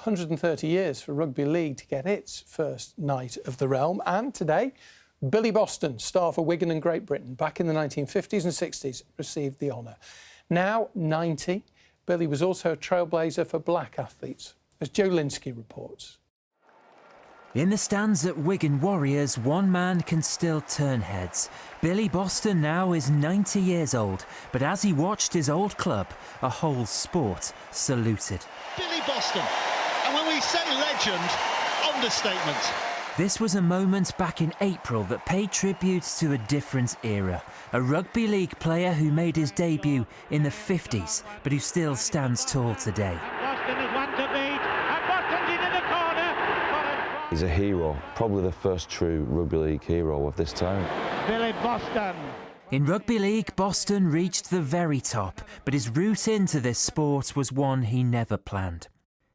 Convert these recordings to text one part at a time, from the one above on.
130 years for Rugby League to get its first Knight of the Realm. And today, Billy Boston, star for Wigan and Great Britain, back in the 1950s and 60s, received the honour. Now 90, Billy was also a trailblazer for black athletes, as Joe Linsky reports. In the stands at Wigan Warriors, one man can still turn heads. Billy Boston now is 90 years old, but as he watched his old club, a whole sport saluted. Billy Boston, and when we say legend, understatement. This was a moment back in April that paid tribute to a different era. A rugby league player who made his debut in the 50s, but who still stands tall today. Boston is one to beat, and Boston's into the corner. He's a hero, probably the first true rugby league hero of this town. Billy Boston. In rugby league, Boston reached the very top, but his route into this sport was one he never planned.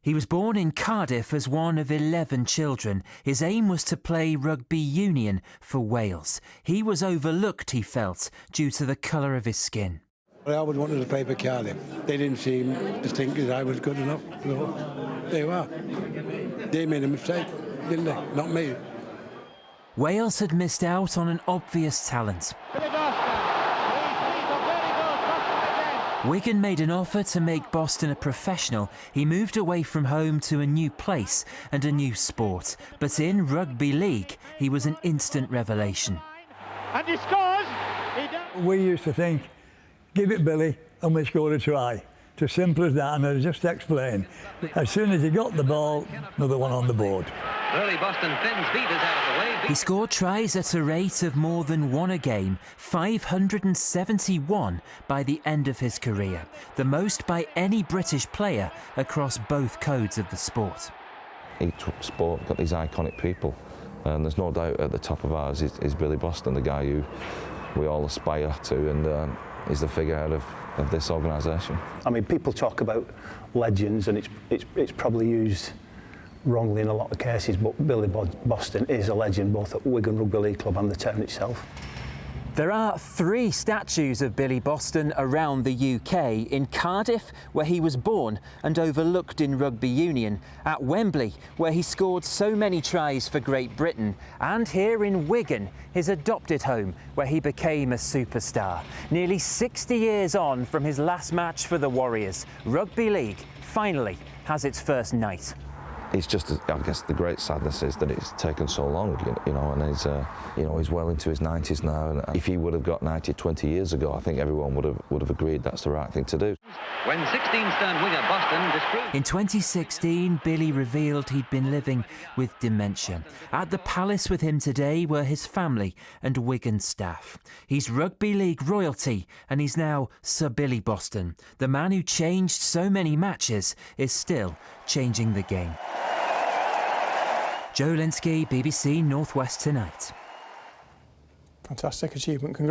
He was born in Cardiff as one of 11 children. His aim was to play rugby union for Wales. He was overlooked, he felt, due to the colour of his skin. I always wanted to play for Cardiff. They didn't seem to think that I was good enough. No, they were. They made a mistake, didn't they? Not me. Wales had missed out on an obvious talent. Wigan made an offer to make Boston a professional. He moved away from home to a new place and a new sport. But in rugby league, he was an instant revelation. And he scores! We used to think, give it Billy and we score a try. It's as simple as that, and I'll just explain. As soon as he got the ball, another one on the board. Early Boston Finn's beat us out of the way. He scored tries at a rate of more than one a game, 571 by the end of his career, the most by any British player across both codes of the sport. Each sport got these iconic people, and there's no doubt at the top of ours is Billy Boston, the guy who we all aspire to, and he's the figurehead of this organisation. I mean, people talk about legends, and it's probably used wrongly in a lot of cases, but Billy Boston is a legend both at Wigan Rugby League Club and the town itself. There are 3 statues of Billy Boston around the UK: in Cardiff, where he was born and overlooked in rugby union, at Wembley, where he scored so many tries for Great Britain, and here in Wigan, his adopted home, where he became a superstar. Nearly 60 years on from his last match for the Warriors, Rugby League finally has its first Knight. It's just, I guess, the great sadness is that it's taken so long, you know, and he's well into his 90s now. And if he would have got knighted 20 years ago, I think everyone would have agreed that's the right thing to do. When 16-stone winger Boston disproved. In 2016, Billy revealed he'd been living with dementia. At the Palace with him today were his family and Wigan staff. He's rugby league royalty, and he's now Sir Billy Boston. The man who changed so many matches is still changing the game. Joe Linsky, BBC North West Tonight. Fantastic achievement. Congratulations.